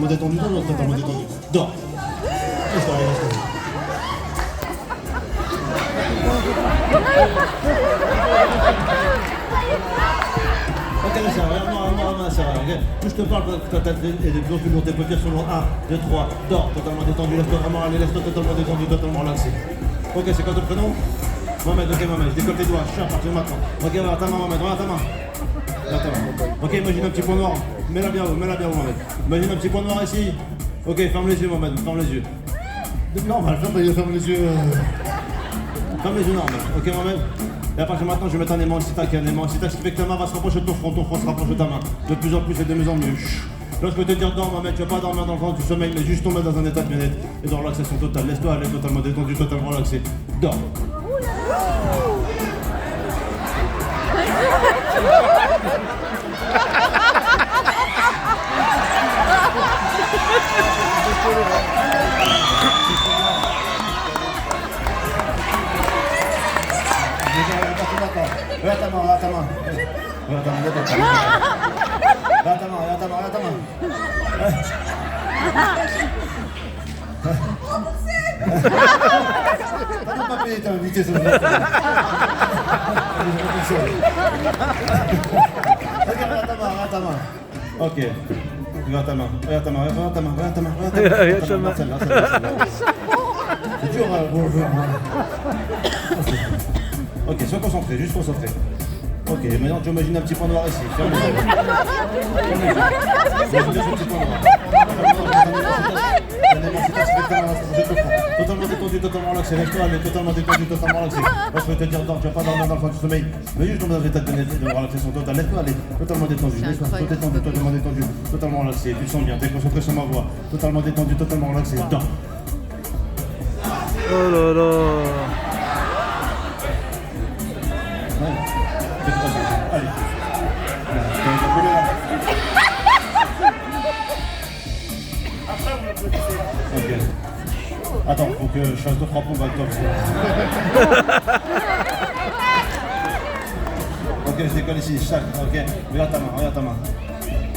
totalement détendu, totalement détendu. Dors. Reste-toi, reste-toi. Ok, mais ça va, regarde-moi, ça va, ok. Plus je te parle, ta tête est de plus en plus lourde, tes paupières sont lourdes. 1, 2, 3, dors, totalement détendu, laisse-toi vraiment aller, laisse-toi totalement détendu, totalement relaxé. Ok, c'est quoi ton prénom? Mohamed, ok Mohamed, je décolle tes doigts, je suis à partir de maintenant. Ok, regarde ta main Mohamed, regarde ta main. Regarde ta main. Ok, imagine un petit point noir, mets-la bien haut Mohamed. Imagine un petit point noir ici. Ok, ferme les yeux Mohamed, ferme les yeux. Normal, ferme les yeux. Ferme les yeux normal, ok Mohamed. Et à partir de maintenant, je vais mettre un aimant ici, tac, un aimant ici, tac, ce qui fait que ta main va se rapprocher de ton front se rapproche de ta main. De plus en plus et de mieux en mieux. Là, je peux te dire, dors, Mohamed, tu vas pas dormir dans le ventre du sommeil, mais juste tomber dans un état de bien-être et de relaxation totale. Laisse-toi aller, totalement détendu, totalement relaxé. Dors. Regarde ta main. Regarde ta main. T'as pas payé, t'as invité ça. Regarde ta main. Ok. Regarde ta main. C'est dur, bonjour. Ok, sois concentré, juste concentré. Ok, maintenant tu imagines un petit point noir ici. Ferme les yeux. Imagine un petit point noir. Totalement détendu, totalement relaxé. Lève-toi, elle est totalement détendu, totalement relaxé. Moi je peux te dire, dors, tu vas pas dormir dans le fond du sommeil. Mais juste dans un état de relaxation totale. Lève-toi, elle est totalement détendue. Totalement détendu, totalement relaxé. Tu te sens bien, t'es concentré sur ma voix. Totalement détendu, totalement relaxé. Dors. Oh là là. Allez. Ok. Attends, faut que je fasse 2-3 pompes avec toi. Ok, je décolle ici, chaque. Ok, regarde ta main.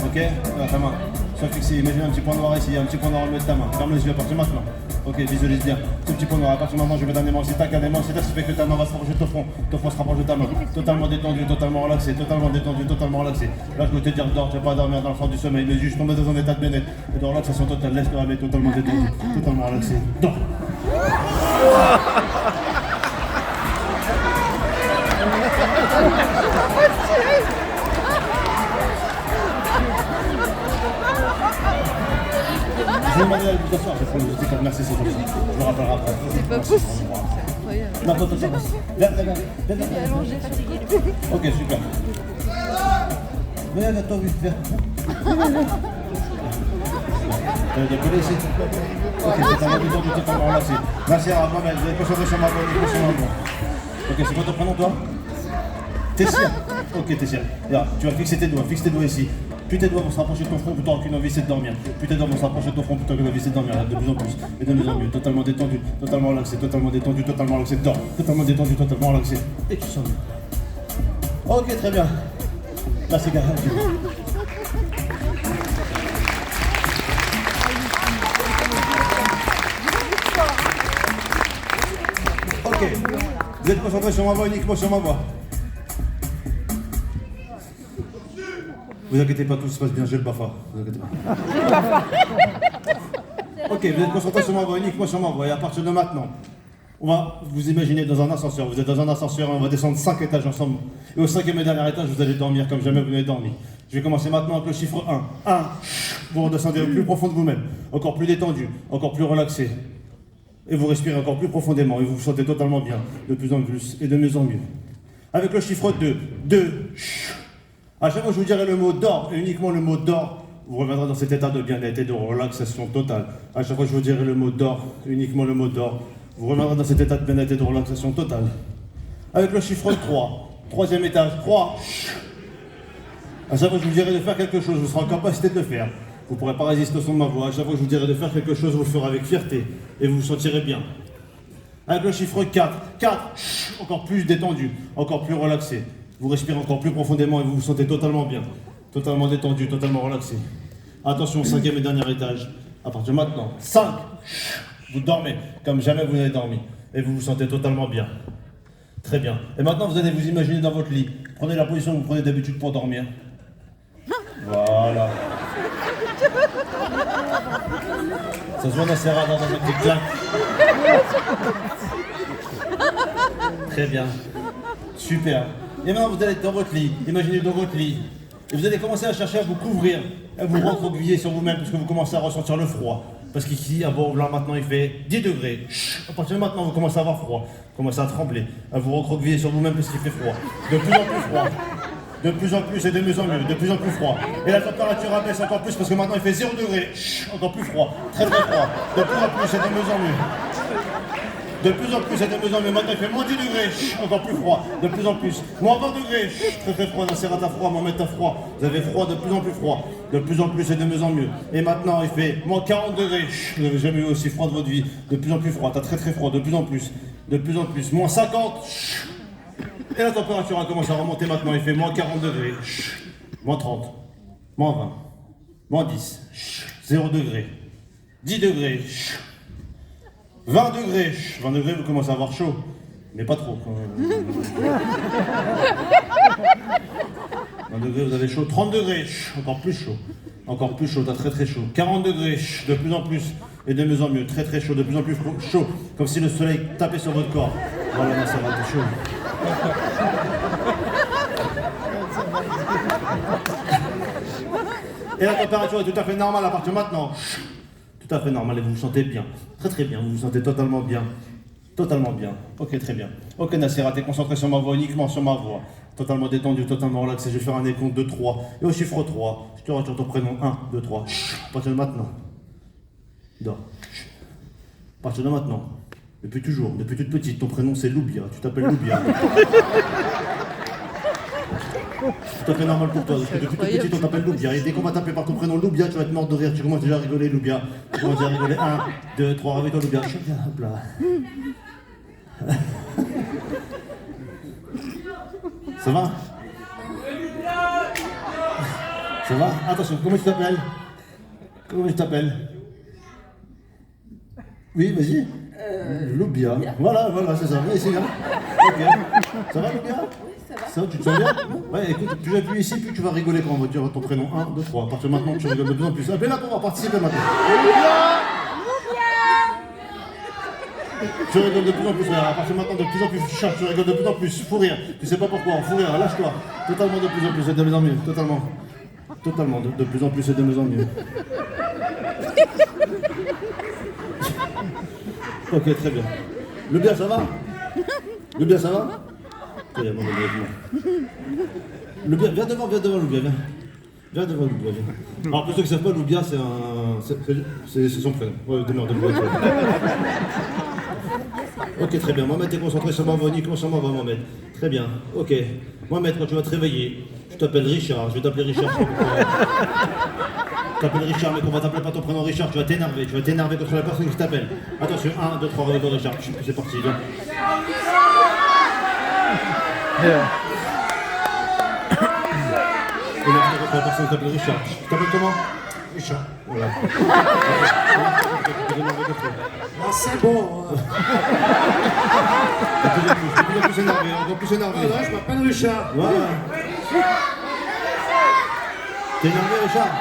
Ok, regarde ta main. Sois fixé, imagine un petit point noir ici, un petit point noir au milieu de ta main. Ferme les yeux à partir de maintenant. Ok, visualise bien. Ce petit point noir, à partir du moment où je vais mettre un aimant ici, tac, un aimant, c'est-à-dire que ta main va se rapprocher de ton front se rapproche de ta main. Totalement détendu, totalement relaxé, totalement détendu, totalement relaxé. Là, je peux te dire, dors, tu vas pas dormir dans le fond du sommeil, mais juste tomber dans un état de bien-être et de relaxation totale. Laisse-toi aller, totalement détendu, totalement relaxé. Dors. Je vais demander à vous asseoir, je vais prendre le sticker, merci, c'est gentil. Je me rappellerai après. C'est pas possible. C'est incroyable. Non, attends. Viens. Il est allongé, fatigué. Ok, super. Viens, toi, vite, viens. Décollé ici. Ok, totalement détendu, totalement relaxé. Merci à Mohamed, vous avez concentré sur ma voix, Ok, c'est quoi ton prénom, toi? Tessia. Ok, Tessia. Regarde, tu vas fixer tes doigts, fixe tes doigts ici. Plus tes doigts vont se rapprocher de ton front plutôt qu'une envie c'est de dormir. Plus tes doigts vont se rapprocher de ton front plutôt qu'une envie c'est de dormir. De plus en plus et de mieux en mieux. Totalement détendu, totalement relaxé, totalement détendu, totalement relaxé. Dors. Totalement détendu, totalement relaxé. Et tu sens bien. Ok, très bien. Merci, gars. Ok. Vous êtes concentrés sur ma voix, uniquement sur ma voix. Vous inquiétez pas, tout se passe bien, j'ai le BAFA. Vous inquiétez pas. Ok, vous êtes concentrés sur ma voix, uniquement sur ma voix. Et à partir de maintenant, on va vous imaginer dans un ascenseur. Vous êtes dans un ascenseur, on va descendre 5 étages ensemble. Et au 5e et dernier étage, vous allez dormir comme jamais vous n'avez dormi. Je vais commencer maintenant avec le chiffre 1. 1. Vous redescendez au plus profond de vous-même. Encore plus détendu, encore plus relaxé. Et vous respirez encore plus profondément. Et vous vous sentez totalement bien, de plus en plus et de mieux en mieux. Avec le chiffre 2. 2. À chaque fois que je vous dirai le mot d'or, et uniquement le mot d'or, vous reviendrez dans cet état de bien-être et de relaxation totale. À chaque fois que je vous dirai le mot d'or, uniquement le mot d'or, vous reviendrez dans cet état de bien-être et de relaxation totale. Avec le chiffre 3, 3e étage, 3. À chaque fois que je vous dirai de faire quelque chose, vous serez en capacité de le faire. Vous ne pourrez pas résister au son de ma voix. À chaque fois que je vous dirai de faire quelque chose, vous le ferez avec fierté et vous vous sentirez bien. Avec le chiffre 4, 4, encore plus détendu, encore plus relaxé. Vous respirez encore plus profondément et vous vous sentez totalement bien, totalement détendu, totalement relaxé. Attention, 5e et dernier étage. À partir de maintenant, 5. Vous dormez comme jamais vous n'avez dormi. Et vous vous sentez totalement bien. Très bien. Et maintenant, vous allez vous imaginer dans votre lit. Prenez la position que vous prenez d'habitude pour dormir. Voilà. Ça se voit dans ses radars dans votre claque. Très bien. Super. Et maintenant, vous allez être dans votre lit. Imaginez dans votre lit. Et vous allez commencer à chercher à vous couvrir, à vous recroqueviller sur vous-même, parce que vous commencez à ressentir le froid. Parce qu'ici, à Bourg-Blanc, maintenant, il fait 10 degrés. À partir de maintenant, vous commencez à avoir froid. Vous commencez à trembler, à vous recroqueviller sur vous-même parce qu'il fait froid. De plus en plus froid. De plus en plus et de mieux en mieux, de plus en plus froid. Et la température abaisse encore plus parce que maintenant il fait 0 degré. Encore plus froid, très très froid. De plus en plus et de mieux en mieux. De plus en plus et de mieux en mieux. Maintenant il fait moins 10 degrés, encore plus froid. De plus en plus. Moins 20 degrés, très très froid. Dans à froid, moins mettre à froid. Vous avez froid, de plus en plus froid. De plus en plus et de mieux en mieux. Et maintenant il fait moins 40 degrés. Vous n'avez jamais eu aussi froid de votre vie. De plus en plus froid, t'as très très froid, de plus en plus. De plus en plus. Moins 50. Et la température a commencé à remonter maintenant, il fait moins 40 degrés, moins 30, moins 20, moins 10, 0 degré, 10 degrés, 20 degrés, 20 degrés, vous commencez à avoir chaud, mais pas trop. 20 degrés, vous avez chaud, 30 degrés, encore plus chaud, t'as très très chaud, 40 degrés, de plus en plus, et de mieux en mieux, très très chaud, de plus en plus chaud, comme si le soleil tapait sur votre corps. Voilà, là, ça va être chaud. Et la température est tout à fait normale à partir de maintenant. Tout à fait normale et vous vous sentez bien. Très très bien, vous vous sentez totalement bien. Totalement bien. Ok, très bien. Ok, Nassira, t'es concentré sur ma voix, uniquement sur ma voix. Totalement détendu, totalement relaxé. Je vais faire un décompte de 3. Et au chiffre 3, je te retire ton prénom. 1, 2, 3. À partir de maintenant. Dors. À partir de maintenant. Depuis toujours, depuis toute petite, ton prénom c'est Loubia, tu t'appelles Loubia. C'est tout à fait normal pour toi, parce que depuis toute petite on t'appelle Loubia. Et dès qu'on va t'appeler par ton prénom Loubia, tu vas être mort de rire, tu commences déjà à rigoler Loubia. Tu commences déjà à rigoler, 1, 2, 3, réveille-toi Loubia. Hop là. Ça va? Ça va? Attention, comment tu t'appelles? Comment tu t'appelles? Oui, vas-y. Loubia. Voilà, c'est ça. Viens ici, là. Ok. Ça va, Loubia? Oui, ça va. Ça, tu te sens bien? Ouais, écoute, plus j'appuie ici, plus tu vas rigoler quand on va dire ton prénom. 1, 2, 3. À partir de maintenant, tu rigoles de plus en plus. Appelez-la pour participer maintenant. Tu rigoles de plus en plus, à partir de maintenant, de plus en plus, tu rigoles de plus en plus, fou rire. Tu sais pas pourquoi, fou rire, lâche-toi. Totalement de plus en plus, et de mieux en mieux. Totalement, de plus en plus, et de mieux en mieux. Ok, très bien. Loubia, ça va? Loubia, ça va? Loubia, viens devant, Loubia, viens. Viens devant, Loubia, viens. Alors, pour ceux qui ne savent pas, Loubia, c'est son prénom. Ouais, demeure. Ok, très bien. Mohamed, t'es concentré sur ma voix, uniquement sur ma voix, Mohamed. Très bien. Ok. Mohamed, quand tu vas te réveiller, je t'appelle Richard. Je vais t'appeler Richard. Tu t'appelles Richard, mais qu'on va t'appeler pas ton prénom Richard, tu vas t'énerver contre la personne qui t'appelle. Attention, 1, 2, 3, réveille-toi Richard. C'est parti, viens. Et là, tu la personne qui t'appelle Richard. Tu t'appelles comment? Richard. Voilà. Ah, c'est bon. Encore plus énervé. Voilà, je m'appelle Richard. Voilà. T'es énervé, Richard?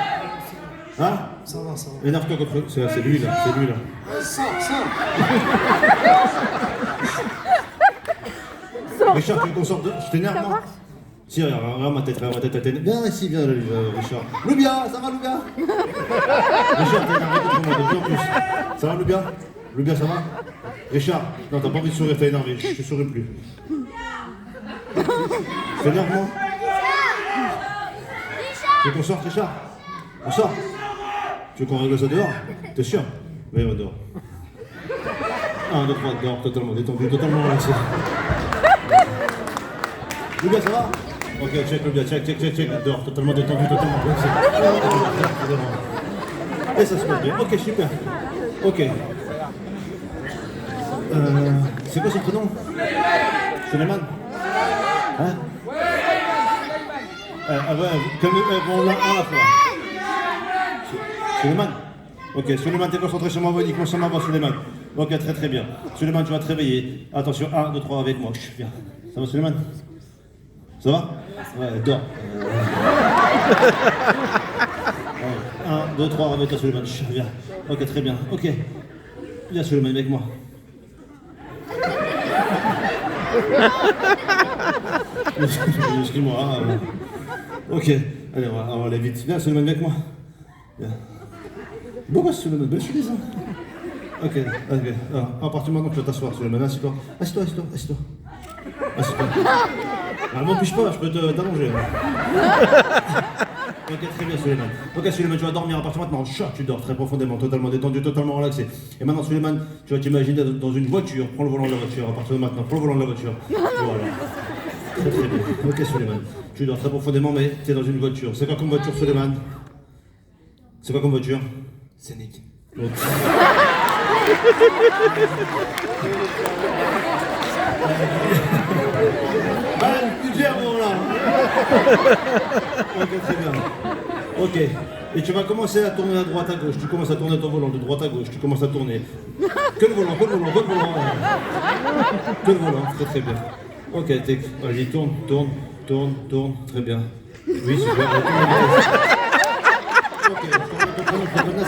Hein? Ça va. Énerve-toi contre... C'est lui, là. Ça. Richard, tu veux qu'on sorte de... Je t'énerve, moi? Si, regarde ma tête, Viens ici, viens, Richard. Loubia, ça va, Loubia? Richard, t'es énervé contre moi, de plus en plus. Ça va, Loubia? Loubia, ça va? Richard, non, t'as pas envie de sourire, t'es énervé, je te souris plus. Je t'énerve, moi? Tu veux qu'on sorte, Richard? On sort? Tu veux qu'on règle ça dehors? T'es sûr? Oui, on va dehors. 1, 2, 3, dehors, totalement détendu, totalement relaxé. Loubia, ça va? Ok, check, Loubia, check. Dehors, totalement détendu, totalement relaxé. Et ça se passe bien. Ok, super. Ok. C'est quoi son prénom? Suleiman? Hein? Ah ouais, comme on l'a un à la fois. Suleiman. Ok, Suleiman, t'es concentré sur ma voix, uniquement sur ma voix, Suleiman. Ok, très très bien. Suleiman, tu vas te réveiller. Attention, 1, 2, 3 avec moi. Viens. Ça va, Suleiman? Ça va? Ouais, dors. 1, 2, 3, avec toi, Suleiman. Viens. Ok, très bien. Ok. Viens, Suleiman, avec moi. Excuse-moi. Ok, allez, on va aller vite. Viens, Suleiman, avec moi. Viens. Bon, bah, Suleiman, belle chemise, hein. Ok. Alors, à partir de maintenant, tu vas t'asseoir, Suleiman. Assieds-toi. Assieds-toi. Ne m'empêche pas, je peux t'allonger. Ok, très bien, Suleiman. Ok, Suleiman, tu vas dormir à partir de maintenant. Chat, tu dors très profondément, totalement détendu, totalement relaxé. Et maintenant, Suleiman, tu vas t'imaginer dans une voiture. Prends le volant de la voiture à partir de maintenant. Prends le volant de la voiture. Voilà. Très bien. Ok, Suleiman. Tu dors très profondément, mais tu es dans une voiture. C'est quoi comme voiture, Suleiman? C'est quoi comme voiture? Scénic. Ok. Tu gères, mon là. Ok, très bien. Ok. Et tu vas commencer à tourner à droite à gauche. Tu commences à tourner ton volant de droite à gauche. Tu commences à tourner. Que le volant. Que le volant. Très bien. Ok, vas-y, tourne. Très bien. Oui, super. Ok,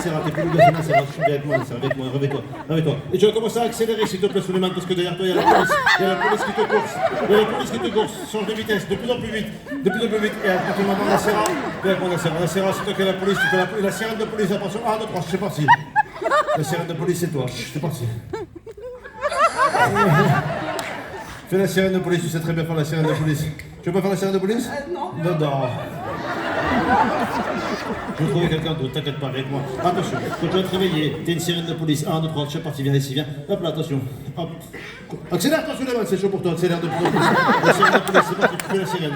c'est raté. Plus de c'est raté. Avec moi, réveille-toi. Et tu vas commencer à accélérer, s'il te plaît, Suleiman, parce que derrière toi, il y a la police. Il y a la police qui te course. Change de vitesse, de plus en plus vite. Et à partir de maintenant, la serra, c'est toi qui as la police. Tu fais la sirène de police. Attention, 1, 2, 3, c'est parti. La sirène de police, c'est toi. C'est parti. Fais la sirène de police, tu sais très bien faire la sirène de police. Tu veux pas faire la sirène de police? Non. Je vais trouver quelqu'un d'autre, t'inquiète pas avec moi. Attention, quand tu vas te réveiller, t'es une sirène de police. 1, 2, 3, c'est parti, viens ici, viens. Hop là, attention. Hop. Accélère, toi, Suleiman, c'est chaud pour toi, accélère de plus en plus. La sirène de police, c'est parti, tu fais la sirène.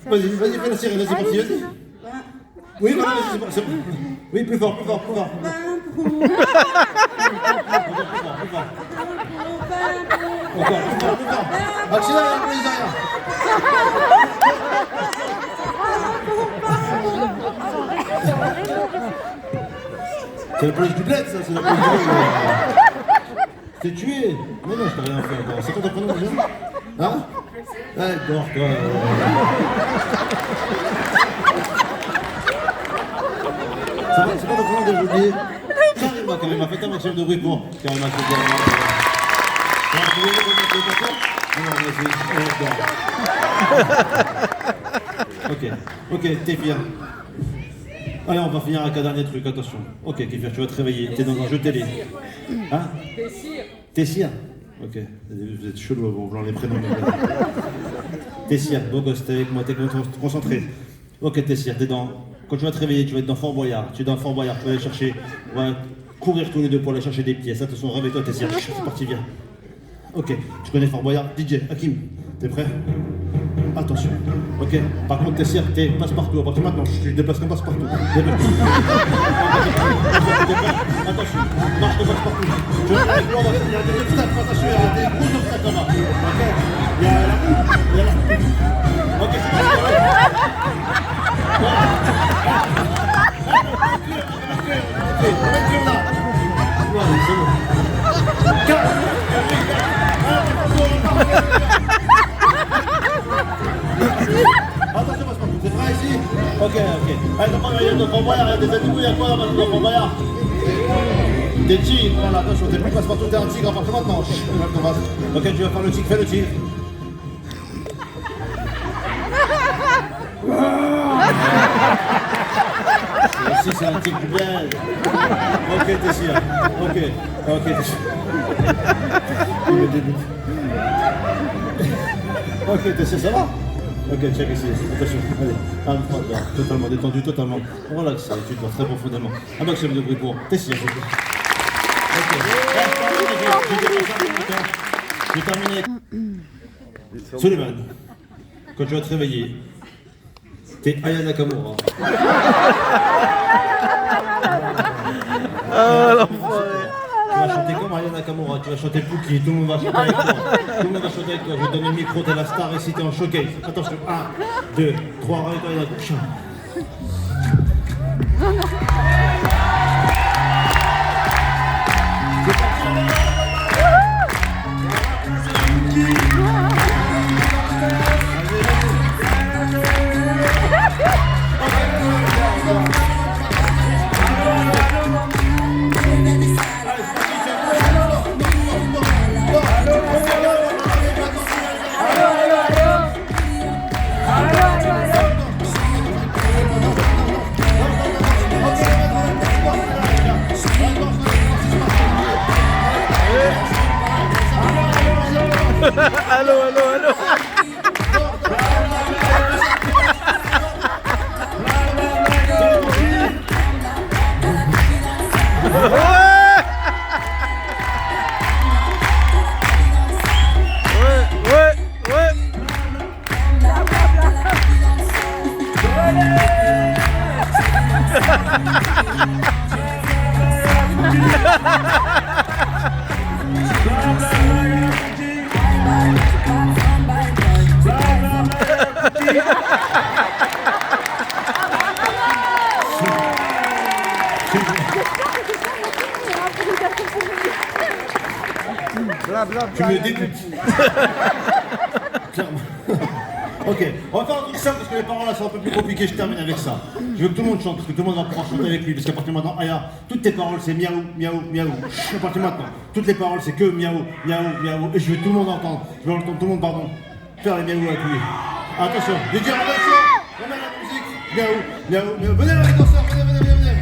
Vas-y, fais la sirène, vas-y, parti, vas-y. Oui, voilà, c'est bon. Oui, plus fort. Plus fort. Accélère la police derrière. C'est la police du bled, ça, c'est la police du bled. T'es tué. Non, je t'ai rien fait encore. C'est quoi ton prénom déjà? Hein? Dors, toi. C'est quoi ton prénom déjà, j'ai oublié? Karima, faites un maximum de bruit pour Karima. Ok, t'es bien. Allez, on va finir avec un dernier truc, attention. Ok, Kéfir, tu vas te réveiller, t'es dans un jeu télé. Hein? Tessir. Ok, vous êtes chelou en voulant les prénoms. Tessir, beau gosse, t'es avec moi, t'es concentré. Ok, Tessir, t'es dans... Quand tu vas te réveiller, tu vas être dans Fort Boyard. Tu es dans Fort Boyard, tu vas aller chercher... On va courir tous les deux pour aller chercher des pièces. Attention, réveille-toi, Tessir. C'est parti, viens. Ok, tu connais Fort Boyard? DJ, Hakim, t'es prêt? Attention, ok. Par contre, Tessir, t'es passe-partout. À partir de maintenant, je te déplace comme passe-partout. Attention, marche de passe-partout. Il y a des obstacles, attention, il y a des gros obstacles là-bas. Ok, il y a la roue. Ok, c'est parti. Voilà, c'est bon. Attention, passe-partout, c'est prêt ici? Ok. Allez, t'as pas il y a de Fort Boyard, il y a des animaux, il y a quoi là-bas dans Fort Boyard? Des tigres, voilà, attention, t'es plus passe-partout, t'es un tigre à partir de maintenant. Ok, tu vas faire le tigre, fais le tigre. Si c'est un tigre du bled. Ok, Tessir. Ok, Tessir. Il me débute. Ok, Tessir, ça va? Ok, check ici. Attention, allez. Totalement détendu, totalement relaxé. Tu dors très profondément. Un maximum de bruit pour Tessir. Ok. J'ai terminé. Suleiman, quand tu vas te réveiller, t'es Aya Nakamura. Ah, l'enfoiré. Tu vas chanter comme Aya Nakamura, tu vas chanter Pookie, tout le monde va chanter avec toi. Tout le monde va chanter avec toi. Je vais te donner le micro, t'es la star ici, t'es en showcase. Attention, 1, 2, 3, réveille-toi, Aya Nakamura. Allô, allô, allô. Ouais, ouais, ouais. Tu me dégoûtes. Clairement. Ok, on va faire un truc simple parce que les paroles là sont un peu plus compliquées, je termine avec ça. Je veux que tout le monde chante, parce que tout le monde va pouvoir chanter avec lui, parce qu'à partir de maintenant, Aya, toutes tes paroles c'est miaou, miaou, miaou. À partir de maintenant, toutes les paroles c'est que miaou, miaou, miaou. Et je veux tout le monde entendre, je veux entendre tout le monde, pardon, faire les miaou avec lui. Attention, DJ, attention, on met la musique, miaou, miaou, miaou. Venez là les danseurs, venez, venez, venez, venez.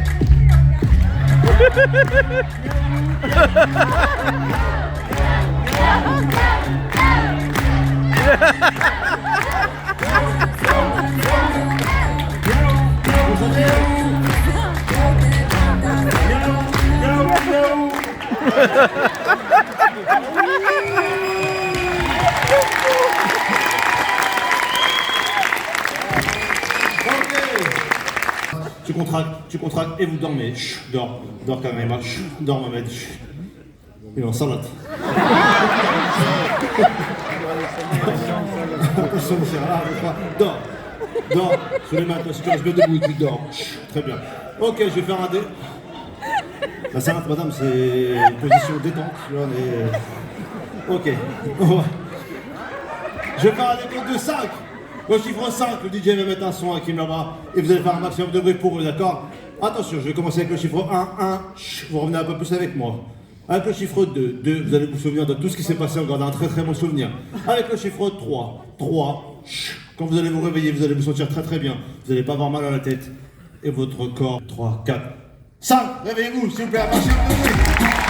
Tu contractes et vous dormez. Chut, dors, dors Karima, chut, dors Mohamed. Chut. Il est en salade. Attention, mon cher, dors, dors, Suleiman, toi si tu restes bien debout, tu dors. Chut, très bien. Ok, je vais faire un dé. La salade, madame, c'est une position détente. Tu vois, ok. Je vais faire un décompte de 5. Au chiffre 5, le DJ va mettre un son à Kim là-bas et vous allez faire un maximum de bruit pour eux, d'accord? Attention, je vais commencer avec le chiffre 1, 1, vous revenez un peu plus avec moi. Avec le chiffre 2, 2, vous allez vous souvenir de tout ce qui s'est passé, on garde un très très bon souvenir. Avec le chiffre 3, 3, quand vous allez vous réveiller, vous allez vous sentir très très bien, vous n'allez pas avoir mal à la tête. Et votre corps, 3, 4, 5, réveillez-vous s'il vous plaît, un maximum de bruit.